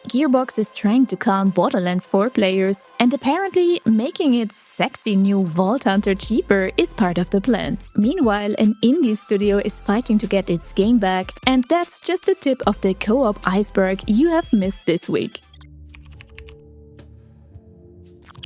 Gearbox is trying to calm Borderlands 4 players, and apparently making its sexy new Vault Hunter cheaper is part of the plan. Meanwhile, an indie studio is fighting to get its game back, and that's just the tip of the co-op iceberg you have missed this week.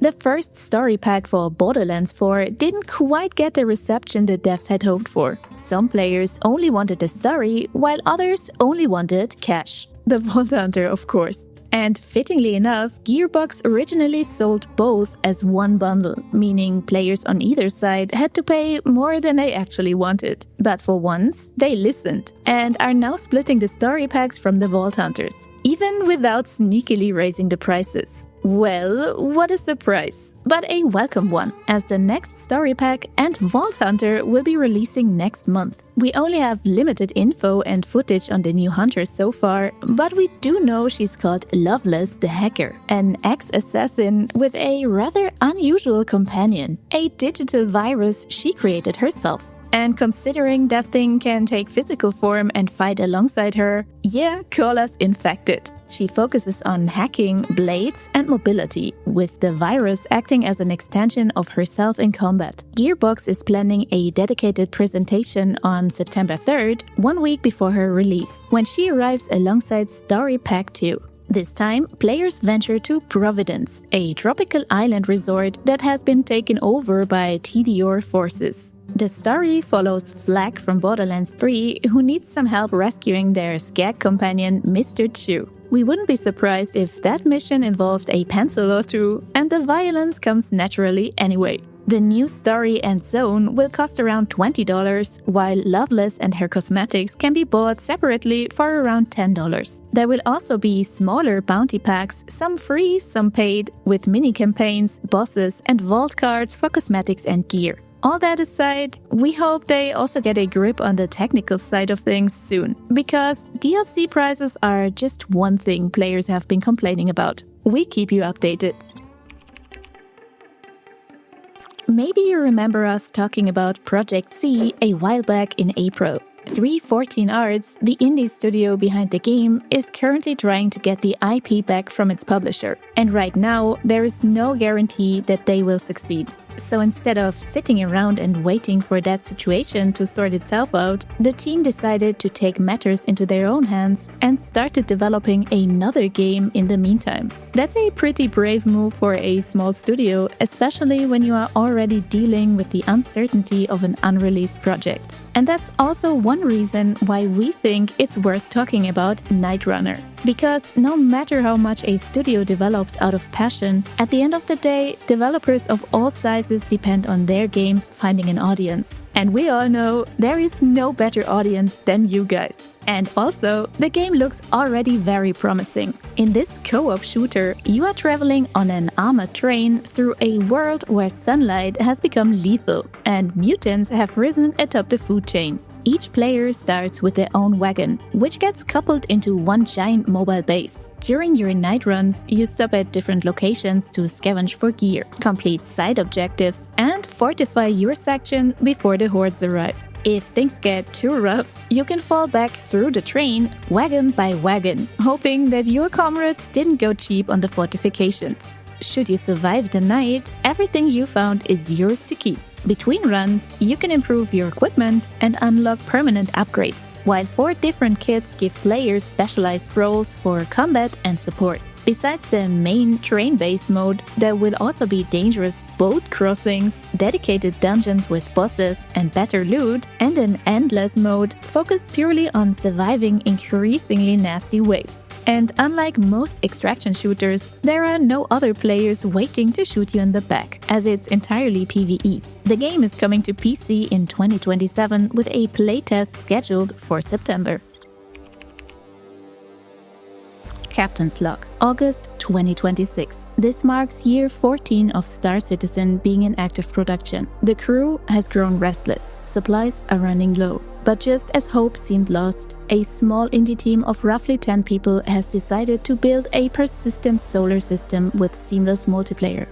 The first story pack for Borderlands 4 didn't quite get the reception the devs had hoped for. Some players only wanted the story, while others only wanted cash. The Vault Hunter, of course. And fittingly enough, Gearbox originally sold both as one bundle, meaning players on either side had to pay more than they actually wanted. But for once, they listened, and are now splitting the story packs from the Vault Hunters, even without sneakily raising the prices. Well, what a surprise, but a welcome one, as the next story pack and Vault Hunter will be releasing next month. We only have limited info and footage on the new hunter so far, but we do know she's called Loveless the Hacker, an ex-assassin with a rather unusual companion, a digital virus she created herself. And considering that thing can take physical form and fight alongside her, yeah, call us infected. She focuses on hacking, blades, and mobility, with the virus acting as an extension of herself in combat. Gearbox is planning a dedicated presentation on September 3rd, 1 week before her release, when she arrives alongside Story Pack 2. This time, players venture to Providence, a tropical island resort that has been taken over by DDoD forces. The story follows Flag from Borderlands 3, who needs some help rescuing their skag companion, Mr. Chu. We wouldn't be surprised if that mission involved a pencil or two, and the violence comes naturally anyway. The new story and zone will cost around $20, while Loveless and her cosmetics can be bought separately for around $10. There will also be smaller bounty packs, some free, some paid, with mini-campaigns, bosses, and vault cards for cosmetics and gear. All that aside, we hope they also get a grip on the technical side of things soon, because DLC prices are just one thing players have been complaining about. We keep you updated. Maybe you remember us talking about Project C a while back in April. 314 Arts, the indie studio behind the game, is currently trying to get the IP back from its publisher. And right now, there is no guarantee that they will succeed. So instead of sitting around and waiting for that situation to sort itself out, the team decided to take matters into their own hands and started developing another game in the meantime. That's a pretty brave move for a small studio, especially when you are already dealing with the uncertainty of an unreleased project. And that's also one reason why we think it's worth talking about NightRunner. Because no matter how much a studio develops out of passion, at the end of the day, developers of all sizes depend on their games finding an audience. And we all know there is no better audience than you guys. And also, the game looks already very promising. In this co-op shooter, you are traveling on an armored train through a world where sunlight has become lethal, and mutants have risen atop the food chain. Each player starts with their own wagon, which gets coupled into one giant mobile base. During your night runs, you stop at different locations to scavenge for gear, complete side objectives, and fortify your section before the hordes arrive. If things get too rough, you can fall back through the train, wagon by wagon, hoping that your comrades didn't go cheap on the fortifications. Should you survive the night, everything you found is yours to keep. Between runs, you can improve your equipment and unlock permanent upgrades, while 4 different kits give players specialized roles for combat and support. Besides the main train-based mode, there will also be dangerous boat crossings, dedicated dungeons with bosses and better loot, and an endless mode focused purely on surviving increasingly nasty waves. And unlike most extraction shooters, there are no other players waiting to shoot you in the back, as it's entirely PvE. The game is coming to PC in 2027 with a playtest scheduled for September. Captain's Log, August 2026. This marks year 14 of Star Citizen being in active production. The crew has grown restless, supplies are running low. But just as hope seemed lost, a small indie team of roughly 10 people has decided to build a persistent solar system with seamless multiplayer.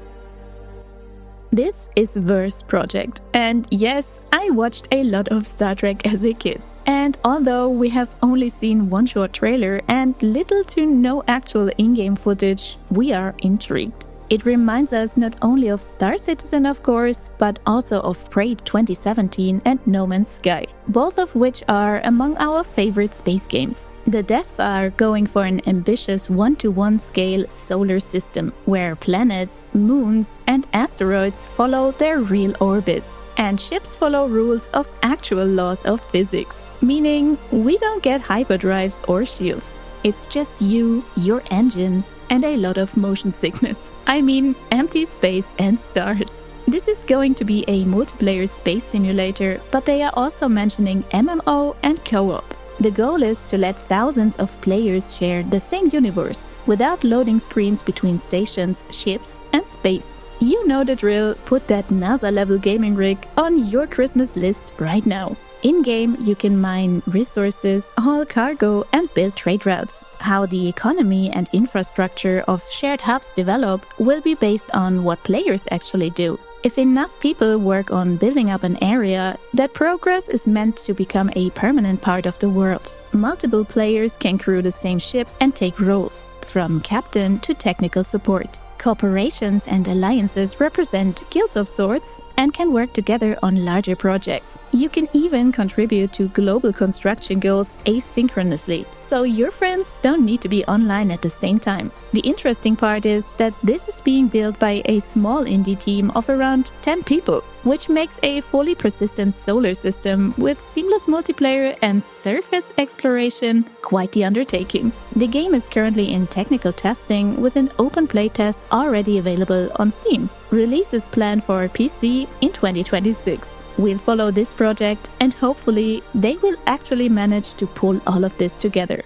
This is Verse Project, and yes, I watched a lot of Star Trek as a kid. And although we have only seen one short trailer and little to no actual in-game footage, we are intrigued. It reminds us not only of Star Citizen, of course, but also of Prey 2017 and No Man's Sky, both of which are among our favorite space games. The devs are going for an ambitious 1-to-1 scale solar system, where planets, moons, and asteroids follow their real orbits, and ships follow rules of actual laws of physics, meaning we don't get hyperdrives or shields. It's just you, your engines, and a lot of motion sickness. I mean, empty space and stars. This is going to be a multiplayer space simulator, but they are also mentioning MMO and co-op. The goal is to let thousands of players share the same universe, without loading screens between stations, ships, and space. You know the drill, put that NASA-level gaming rig on your Christmas list right now. In-game, you can mine resources, haul cargo, and build trade routes. How the economy and infrastructure of shared hubs develop will be based on what players actually do. If enough people work on building up an area, that progress is meant to become a permanent part of the world. Multiple players can crew the same ship and take roles, from captain to technical support. Corporations and alliances represent guilds of sorts and can work together on larger projects. You can even contribute to global construction goals asynchronously, so your friends don't need to be online at the same time. The interesting part is that this is being built by a small indie team of around 10 people, which makes a fully persistent solar system with seamless multiplayer and surface exploration quite the undertaking. The game is currently in technical testing with an open playtest already available on Steam. Release is planned for PC in 2026. We'll follow this project and hopefully they will actually manage to pull all of this together.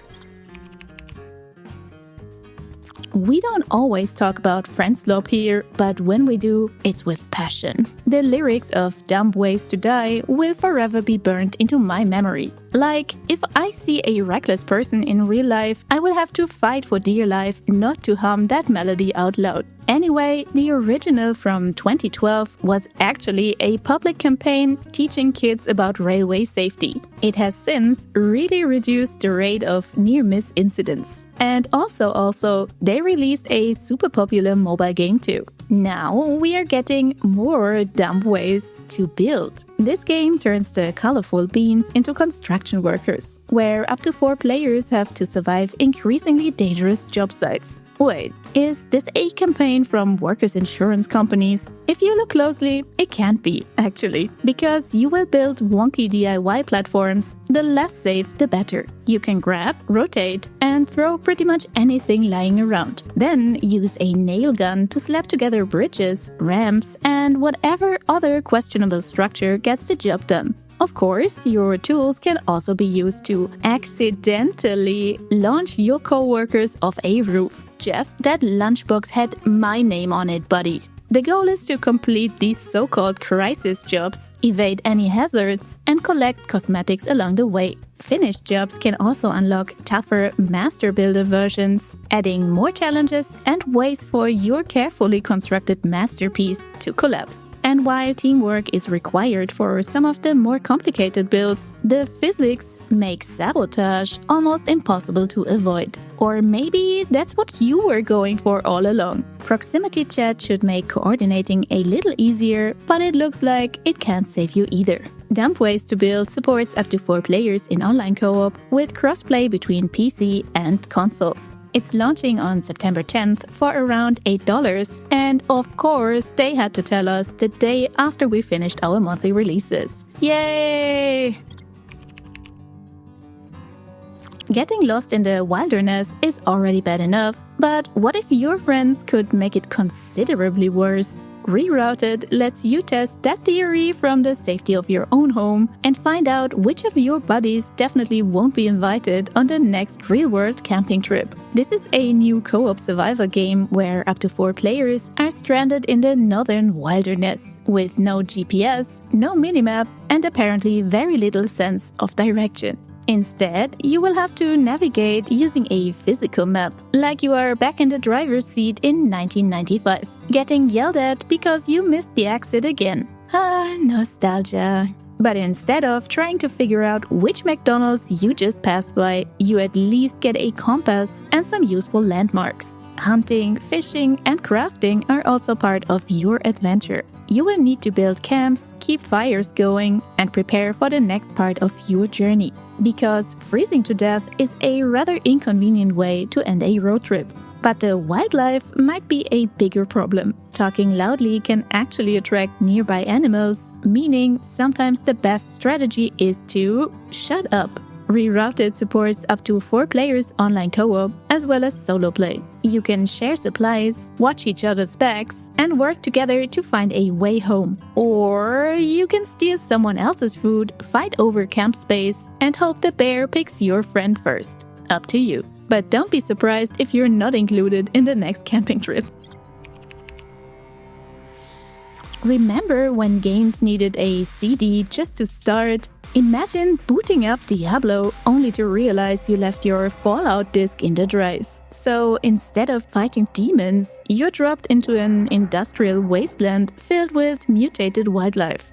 We don't always talk about Friendslop here, but when we do, it's with passion. The lyrics of Dumb Ways to Die will forever be burned into my memory. Like, if I see a reckless person in real life, I will have to fight for dear life not to hum that melody out loud. Anyway, the original from 2012 was actually a public campaign teaching kids about railway safety. It has since really reduced the rate of near-miss incidents. And also, they released a super popular mobile game too. Now we are getting more dumb ways to build. This game turns the colorful beans into construction workers, where up to 4 players have to survive increasingly dangerous job sites. Wait, is this a campaign from workers' insurance companies? If you look closely, it can't be, actually, because you will build wonky DIY platforms. The less safe, the better. You can grab, rotate, and throw pretty much anything lying around. Then use a nail gun to slap together bridges, ramps, and whatever other questionable structure gets the job done. Of course, your tools can also be used to accidentally launch your coworkers off a roof. Jeff, that lunchbox had my name on it, buddy. The goal is to complete these so-called crisis jobs, evade any hazards, and collect cosmetics along the way. Finished jobs can also unlock tougher Master Builder versions, adding more challenges and ways for your carefully constructed masterpiece to collapse. And while teamwork is required for some of the more complicated builds, the physics make sabotage almost impossible to avoid. Or maybe that's what you were going for all along. Proximity chat should make coordinating a little easier, but it looks like it can't save you either. Dumb Ways to Build supports up to 4 players in online co-op with crossplay between PC and consoles. It's launching on September 10th for around $8, and of course, they had to tell us the day after we finished our monthly releases. Yay! Getting lost in the wilderness is already bad enough, but what if your friends could make it considerably worse? Rerouted lets you test that theory from the safety of your own home and find out which of your buddies definitely won't be invited on the next real-world camping trip. This is a new co-op survival game where up to 4 players are stranded in the northern wilderness, with no GPS, no minimap, and apparently very little sense of direction. Instead, you will have to navigate using a physical map, like you are back in the driver's seat in 1995, getting yelled at because you missed the exit again. Ah, nostalgia. But instead of trying to figure out which McDonald's you just passed by, you at least get a compass and some useful landmarks. Hunting, fishing, and crafting are also part of your adventure. You will need to build camps, keep fires going, and prepare for the next part of your journey. Because freezing to death is a rather inconvenient way to end a road trip. But the wildlife might be a bigger problem. Talking loudly can actually attract nearby animals, meaning sometimes the best strategy is to shut up. Rerouted supports up to 4 players online co-op, as well as solo play. You can share supplies, watch each other's backs, and work together to find a way home. Or you can steal someone else's food, fight over camp space, and hope the bear picks your friend first. Up to you. But don't be surprised if you're not included in the next camping trip. Remember when games needed a CD just to start? Imagine booting up Diablo only to realize you left your Fallout disc in the drive. So instead of fighting demons, you're dropped into an industrial wasteland filled with mutated wildlife.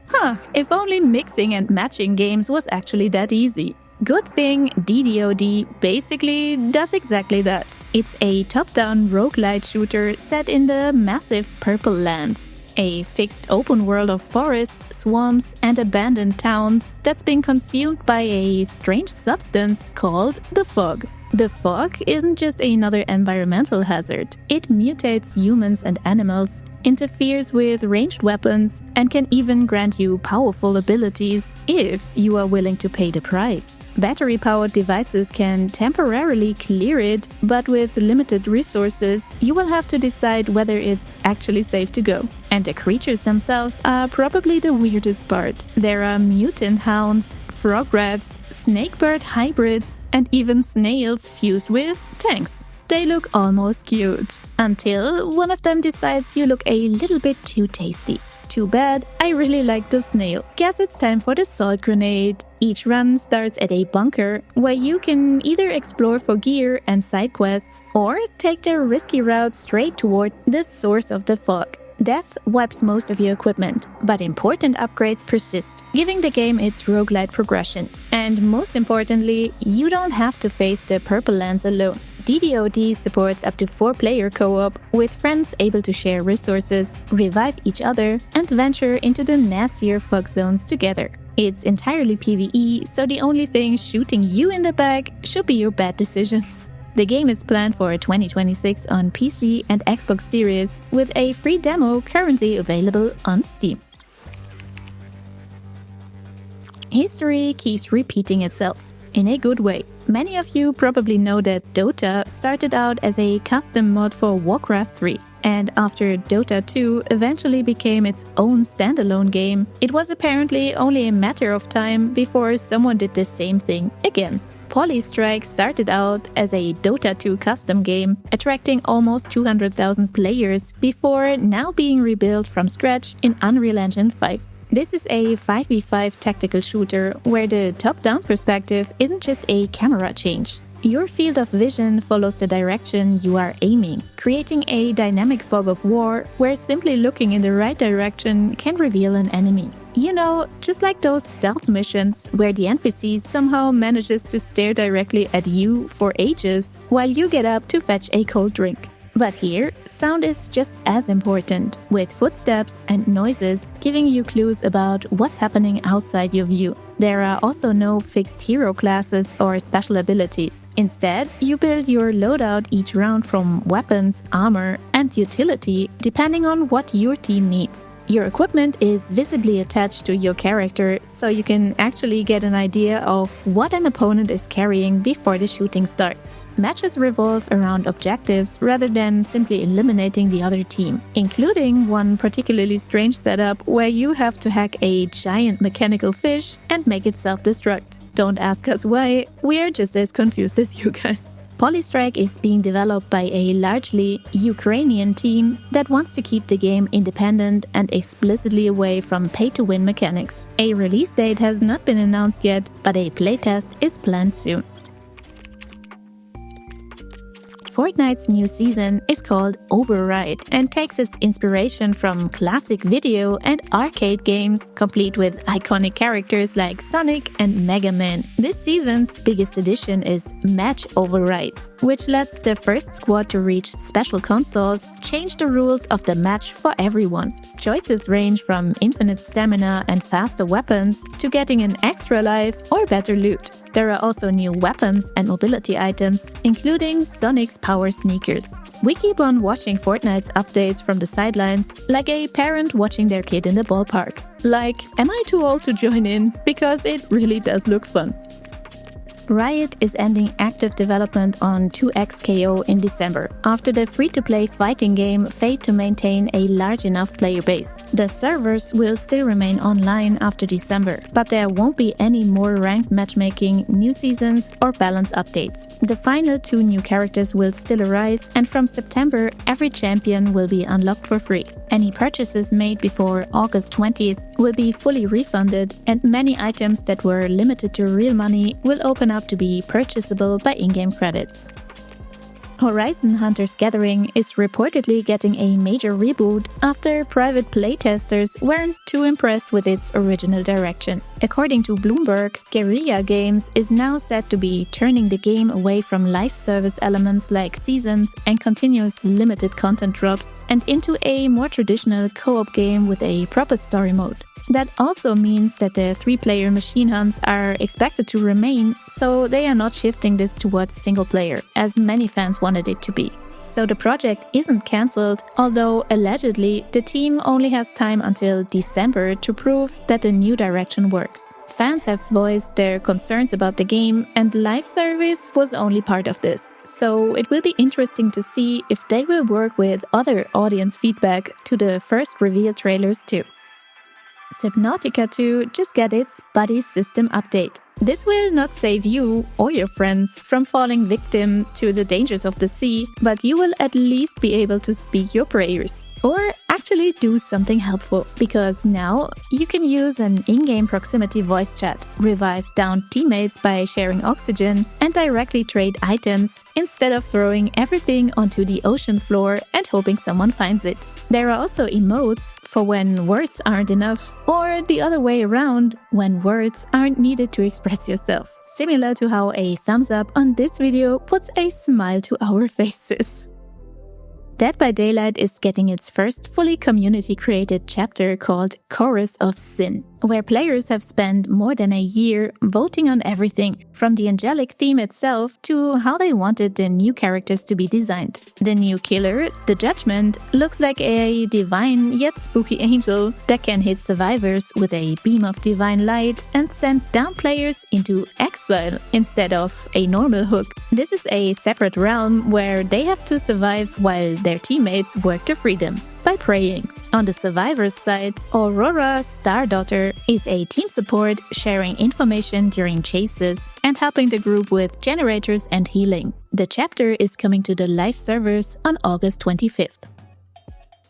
If only mixing and matching games was actually that easy. Good thing DDoD basically does exactly that. It's a top-down roguelite shooter set in the massive Purple Lands. A fixed open world of forests, swamps, and abandoned towns that's been consumed by a strange substance called the fog. The fog isn't just another environmental hazard. It mutates humans and animals, interferes with ranged weapons, and can even grant you powerful abilities if you are willing to pay the price. Battery-powered devices can temporarily clear it, but with limited resources, you will have to decide whether it's actually safe to go. And the creatures themselves are probably the weirdest part. There are mutant hounds, frog rats, snakebird hybrids, and even snails fused with tanks. They look almost cute. Until one of them decides you look a little bit too tasty. Too bad, I really like the snail. Guess it's time for the salt grenade. Each run starts at a bunker, where you can either explore for gear and side quests, or take the risky route straight toward the source of the fog. Death wipes most of your equipment, but important upgrades persist, giving the game its roguelite progression. And most importantly, you don't have to face the Purple Lands alone. DDoD supports up to 4-player co-op, with friends able to share resources, revive each other, and venture into the nastier fog zones together. It's entirely PvE, so the only thing shooting you in the back should be your bad decisions. The game is planned for 2026 on PC and Xbox Sirius, with a free demo currently available on Steam. History keeps repeating itself. In a good way. Many of you probably know that Dota started out as a custom mod for Warcraft 3. And after Dota 2 eventually became its own standalone game, it was apparently only a matter of time before someone did the same thing again. POLYSTRIKE started out as a Dota 2 custom game, attracting almost 200,000 players before now being rebuilt from scratch in Unreal Engine 5. This is a 5v5 tactical shooter where the top-down perspective isn't just a camera change. Your field of vision follows the direction you are aiming, creating a dynamic fog of war where simply looking in the right direction can reveal an enemy. You know, just like those stealth missions where the NPC somehow manages to stare directly at you for ages while you get up to fetch a cold drink. But here, sound is just as important, with footsteps and noises giving you clues about what's happening outside your view. There are also no fixed hero classes or special abilities. Instead, you build your loadout each round from weapons, armor, and utility, depending on what your team needs. Your equipment is visibly attached to your character, so you can actually get an idea of what an opponent is carrying before the shooting starts. Matches revolve around objectives rather than simply eliminating the other team, including one particularly strange setup where you have to hack a giant mechanical fish and make it self-destruct. Don't ask us why, we are just as confused as you guys. POLYSTRIKE is being developed by a largely Ukrainian team that wants to keep the game independent and explicitly away from pay-to-win mechanics. A release date has not been announced yet, but a playtest is planned soon. Fortnite's new season is called Override and takes its inspiration from classic video and arcade games, complete with iconic characters like Sonic and Mega Man. This season's biggest addition is Match Overrides, which lets the first squad to reach special consoles change the rules of the match for everyone. Choices range from infinite stamina and faster weapons to getting an extra life or better loot. There are also new weapons and mobility items, including Sonic's power sneakers. We keep on watching Fortnite's updates from the sidelines, like a parent watching their kid in the ballpark. Like, am I too old to join in? Because it really does look fun. Riot is ending active development on 2XKO in December, after the free-to-play fighting game failed to maintain a large enough player base. The servers will still remain online after December, but there won't be any more ranked matchmaking, new seasons, or balance updates. The final 2 new characters will still arrive, and from September, every champion will be unlocked for free. Any purchases made before August 20th will be fully refunded, and many items that were limited to real money will open up to be purchasable by in-game credits. Horizon Hunters Gathering is reportedly getting a major reboot after private playtesters weren't too impressed with its original direction. According to Bloomberg, Guerrilla Games is now set to be turning the game away from live service elements like seasons and continuous limited content drops and into a more traditional co-op game with a proper story mode. That also means that the 3-player machine hunts are expected to remain, so they are not shifting this towards single-player, as many fans wanted it to be. So the project isn't cancelled, although allegedly the team only has time until December to prove that the new direction works. Fans have voiced their concerns about the game, and live service was only part of this. So it will be interesting to see if they will work with other audience feedback to the first reveal trailers too. Subnautica 2 just got its buddy system update. This will not save you or your friends from falling victim to the dangers of the sea, but you will at least be able to speak your prayers. Or actually do something helpful, because now you can use an in-game proximity voice chat, revive downed teammates by sharing oxygen, and directly trade items instead of throwing everything onto the ocean floor and hoping someone finds it. There are also emotes for when words aren't enough, or the other way around, when words aren't needed to express yourself. Similar to how a thumbs up on this video puts a smile to our faces. Dead by Daylight is getting its first fully community-created chapter called Chorus of Sin, where players have spent more than a year voting on everything, from the angelic theme itself to how they wanted the new characters to be designed. The new killer, the Judgment, looks like a divine yet spooky angel that can hit survivors with a beam of divine light and send down players into exile instead of a normal hook. This is a separate realm where they have to survive while their teammates work to free them by praying. On the survivors' side, Aurora Stardaughter is a team support, sharing information during chases and helping the group with generators and healing. The chapter is coming to the live servers on August 25th.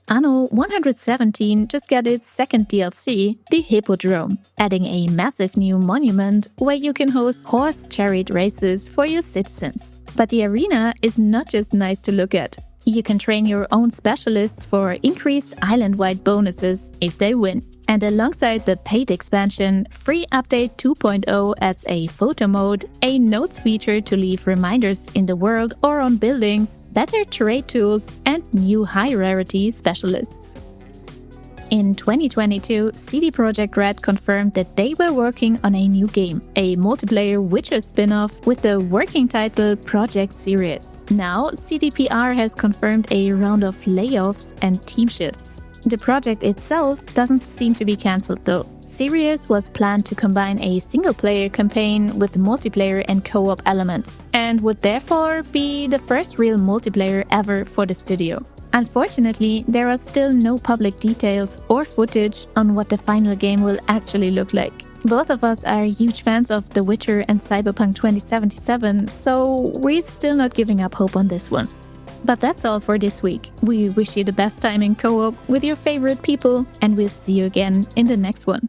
Anno 117 just got its second DLC, the Hippodrome, adding a massive new monument where you can host horse chariot races for your citizens. But the arena is not just nice to look at. You can train your own specialists for increased island-wide bonuses if they win. And alongside the paid expansion, Free Update 2.0 adds a photo mode, a notes feature to leave reminders in the world or on buildings, better trade tools, and new high-rarity specialists. In 2022, CD Projekt Red confirmed that they were working on a new game, a multiplayer Witcher spin-off with the working title Project Sirius. Now, CDPR has confirmed a round of layoffs and team shifts. The project itself doesn't seem to be cancelled though. Sirius was planned to combine a single-player campaign with multiplayer and co-op elements, and would therefore be the first real multiplayer ever for the studio. Unfortunately, there are still no public details or footage on what the final game will actually look like. Both of us are huge fans of The Witcher and Cyberpunk 2077, so we're still not giving up hope on this one. But that's all for this week. We wish you the best time in co-op with your favorite people, and we'll see you again in the next one.